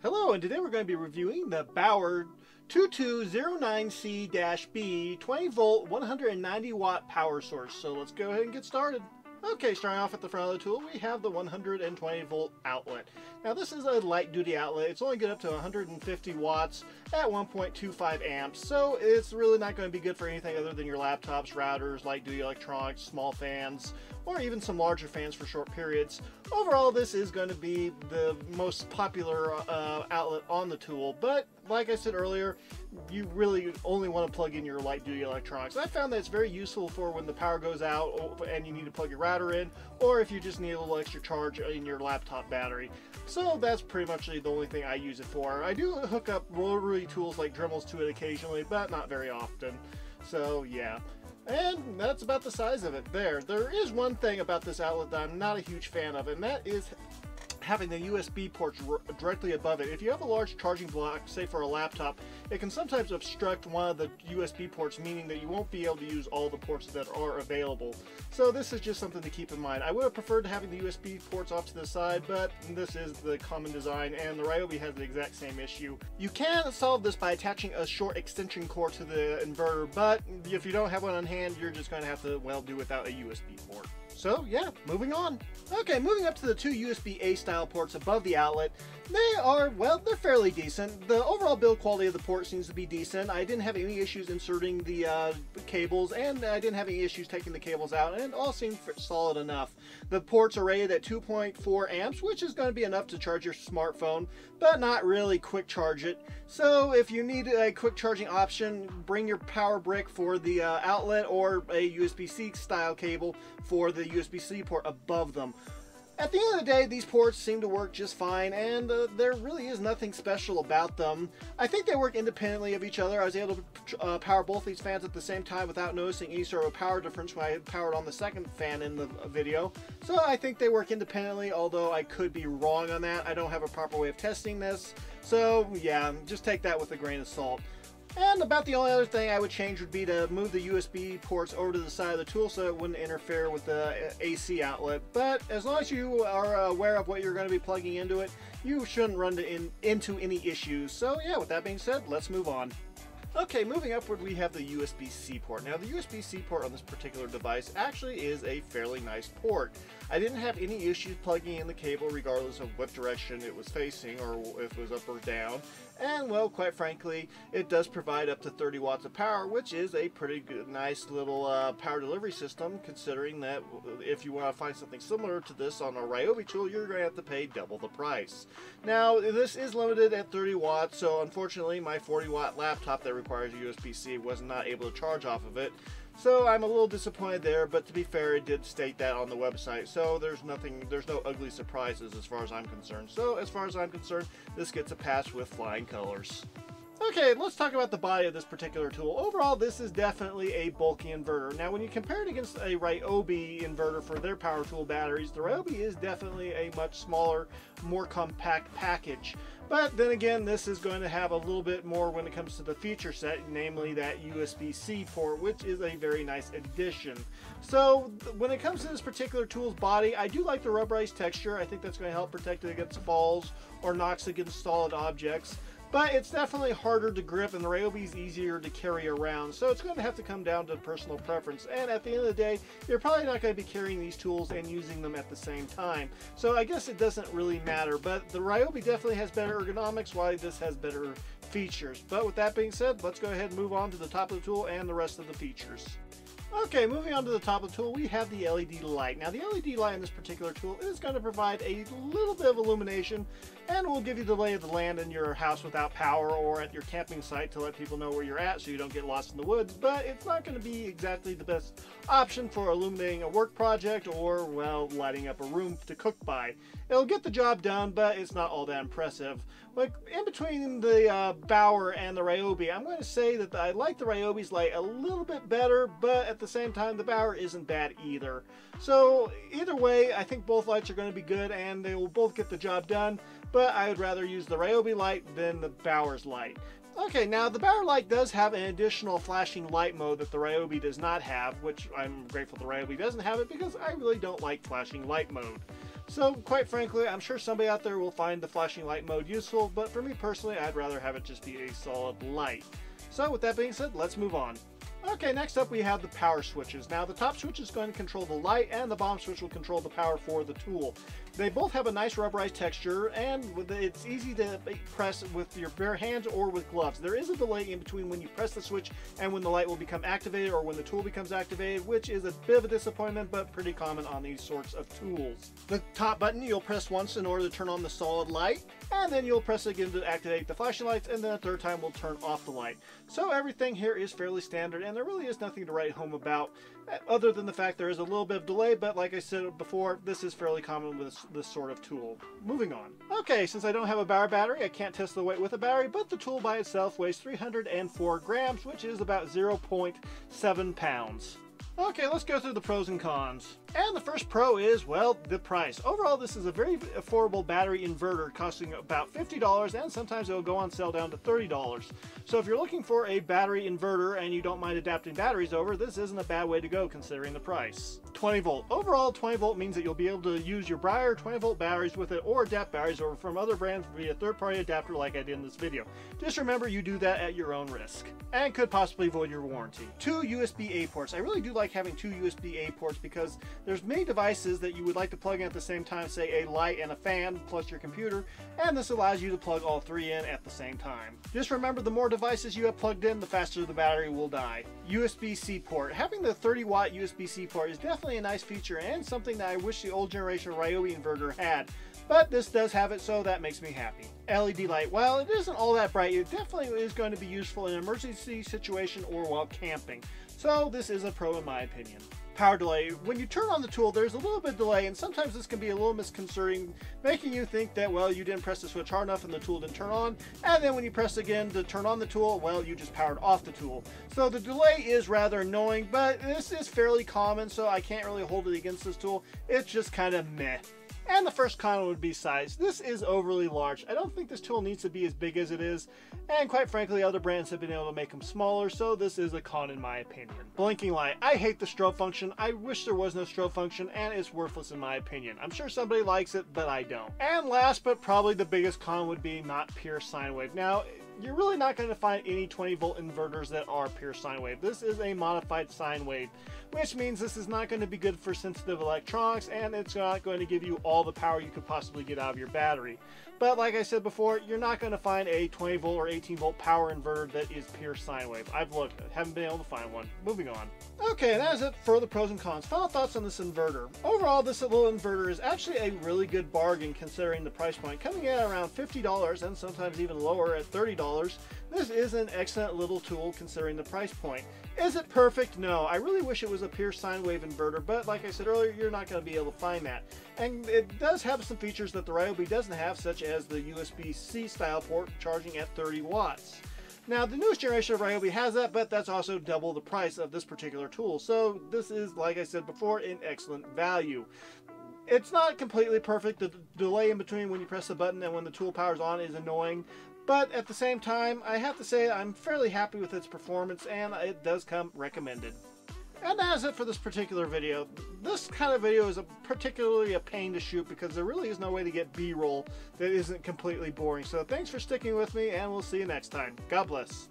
Hello, and today we're going to be reviewing the Bauer 2209c-b 20 volt 190 watt power source. So let's go ahead and get started. Okay, starting off at the front of the tool, we have the 120 volt outlet. Now this is a light duty outlet. It's only good up to 150 watts at 1.25 amps. So it's really not going to be good for anything other than your laptops, routers, light duty electronics, small fans, or even some larger fans for short periods. Overall, this is going to be the most popular outlet on the tool, but like I said earlier, you really only want to plug in your light duty electronics. I found that it's very useful for when the power goes out and you need to plug your router in, or if you just need a little extra charge in your laptop battery. So that's pretty much the only thing I use it for. I do hook up rotary tools like Dremels to it occasionally, but not very often. So yeah. And that's about the size of it there. There is one thing about this outlet that I'm not a huge fan of, and that is having the USB ports directly above it. If you have a large charging block, say for a laptop, it can sometimes obstruct one of the USB ports, meaning that you won't be able to use all the ports that are available. So this is just something to keep in mind. I would have preferred having the USB ports off to the side, but this is the common design, and the Ryobi has the exact same issue. You can solve this by attaching a short extension cord to the inverter, but if you don't have one on hand, you're just going to have to, well, do without a USB port. So yeah, moving on. Okay, moving up to the two USB-A style ports above the outlet. They are, well, they're fairly decent. The overall build quality of the port seems to be decent. I didn't have any issues inserting the cables, and I didn't have any issues taking the cables out, and it all seemed solid enough. The ports are rated at 2.4 amps, which is going to be enough to charge your smartphone, but not really quick charge it. So if you need a quick charging option, bring your power brick for the outlet or a USB-C style cable for the USB-C port above them. At the end of the day, these ports seem to work just fine, and there really is nothing special about them. I think they work independently of each other. I was able to power both these fans at the same time without noticing any sort of power difference when I powered on the second fan in the video. So I think they work independently, although I could be wrong on that. I don't have a proper way of testing this. So yeah, just take that with a grain of salt. And about the only other thing I would change would be to move the USB ports over to the side of the tool so it wouldn't interfere with the AC outlet. But as long as you are aware of what you're going to be plugging into it, you shouldn't run into any issues. So yeah, with that being said, let's move on. Okay, moving upward, we have the USB-C port. Now, the USB-C port on this particular device actually is a fairly nice port. I didn't have any issues plugging in the cable regardless of what direction it was facing or if it was up or down. And, well, quite frankly, it does provide up to 30 watts of power, which is a pretty good, nice little power delivery system, considering that if you want to find something similar to this on a Ryobi tool, you're going to have to pay double the price. Now, this is limited at 30 watts, so unfortunately, my 40-watt laptop that requires USB-C was not able to charge off of it. So I'm a little disappointed there, but to be fair, it did state that on the website, so there's no ugly surprises as far as I'm concerned. So as far as I'm concerned, this gets a pass with flying colors. Okay, let's talk about the body of this particular tool. Overall, this is definitely a bulky inverter. Now, when you compare it against a Ryobi inverter for their power tool batteries, the Ryobi is definitely a much smaller, more compact package. But then again, this is going to have a little bit more when it comes to the feature set, namely that USB-C port, which is a very nice addition. So when it comes to this particular tool's body, I do like the rubberized texture. I think that's going to help protect it against falls or knocks against solid objects. But it's definitely harder to grip, and the Ryobi is easier to carry around, so it's going to have to come down to personal preference. And at the end of the day, you're probably not going to be carrying these tools and using them at the same time. So I guess it doesn't really matter, but the Ryobi definitely has better ergonomics, while this has better features. But with that being said, let's go ahead and move on to the top of the tool and the rest of the features. Okay, moving on to the top of the tool, we have the LED light. Now, the LED light in this particular tool is going to provide a little bit of illumination and will give you the lay of the land in your house without power or at your camping site to let people know where you're at so you don't get lost in the woods, but it's not going to be exactly the best option for illuminating a work project or, well, lighting up a room to cook by. It'll get the job done, but it's not all that impressive. Like, in between the Bauer and the Ryobi, I'm going to say that I like the Ryobi's light a little bit better, but at the same time, the Bauer isn't bad either. So, either way, I think both lights are going to be good, and they will both get the job done, but I would rather use the Ryobi light than the Bauer's light. Okay, now the Bauer light does have an additional flashing light mode that the Ryobi does not have, which I'm grateful the Ryobi doesn't have it because I really don't like flashing light mode. So quite frankly, I'm sure somebody out there will find the flashing light mode useful, but for me personally, I'd rather have it just be a solid light. So with that being said, let's move on. Okay, next up we have the power switches. Now the top switch is going to control the light and the bottom switch will control the power for the tool. They both have a nice rubberized texture and it's easy to press with your bare hands or with gloves. There is a delay in between when you press the switch and when the light will become activated or when the tool becomes activated, which is a bit of a disappointment but pretty common on these sorts of tools. The top button you'll press once in order to turn on the solid light, and then you'll press again to activate the flashing lights, and then a third time will turn off the light. So everything here is fairly standard and there really is nothing to write home about other than the fact there is a little bit of delay, but like I said before, this is fairly common with this sort of tool. Moving on. Okay, since I don't have a Bauer battery, I can't test the weight with a battery, but the tool by itself weighs 304 grams, which is about 0.7 pounds. Okay, let's go through the pros and cons. And the first pro is, well, the price. Overall, this is a very affordable battery inverter costing about $50, and sometimes it will go on sale down to $30. So if you're looking for a battery inverter and you don't mind adapting batteries over, this isn't a bad way to go considering the price. 20 volt. Overall, 20 volt means that you'll be able to use your Bauer 20 volt batteries with it or adapt batteries over from other brands via third-party adapter like I did in this video. Just remember you do that at your own risk and could possibly void your warranty. 2 USB-A ports. I really do like having 2 USB-A ports because there's many devices that you would like to plug in at the same time, say a light and a fan plus your computer, and this allows you to plug all 3 in at the same time. Just remember the more devices you have plugged in, the faster the battery will die. USB-C port. Having the 30-watt USB-C port is definitely a nice feature and something that I wish the old generation Ryobi inverter had, but this does have it, so that makes me happy. LED light. While it isn't all that bright, it definitely is going to be useful in an emergency situation or while camping, so this is a pro in my opinion. Power delay. When you turn on the tool, there's a little bit of delay, and sometimes this can be a little misconcerting, making you think that, well, you didn't press the switch hard enough and the tool didn't turn on, and then when you press again to turn on the tool, well, you just powered off the tool. So the delay is rather annoying, but this is fairly common, so I can't really hold it against this tool. It's just kind of meh. And the first con would be size. This is overly large. I don't think this tool needs to be as big as it is, and quite frankly other brands have been able to make them smaller, so this is a con in my opinion. Blinking light. I hate the strobe function. I wish there was no strobe function, and it's worthless in my opinion. I'm sure somebody likes it, but I don't. And last but probably the biggest con would be not pure sine wave. Now, you're really not going to find any 20 volt inverters that are pure sine wave. This is a modified sine wave, which means this is not going to be good for sensitive electronics, and it's not going to give you all the power you could possibly get out of your battery. But like I said before, you're not going to find a 20 volt or 18 volt power inverter that is pure sine wave. I've looked, haven't been able to find one. Moving on. Okay, that is it for the pros and cons. Final thoughts on this inverter. Overall, this little inverter is actually a really good bargain considering the price point, coming in at around $50 and sometimes even lower at $30. This is an excellent little tool considering the price point. Is it perfect? No. I really wish it was a pure sine wave inverter, but like I said earlier, you're not going to be able to find that. And it does have some features that the Ryobi doesn't have, such as the USB-C style port charging at 30 watts. Now, the newest generation of Ryobi has that, but that's also double the price of this particular tool. So this is, like I said before, an excellent value. It's not completely perfect. The delay in between when you press the button and when the tool powers on is annoying. But at the same time, I have to say I'm fairly happy with its performance, and it does come recommended. And that is it for this particular video. This kind of video is particularly a pain to shoot because there really is no way to get B-roll that isn't completely boring. So thanks for sticking with me, and we'll see you next time. God bless.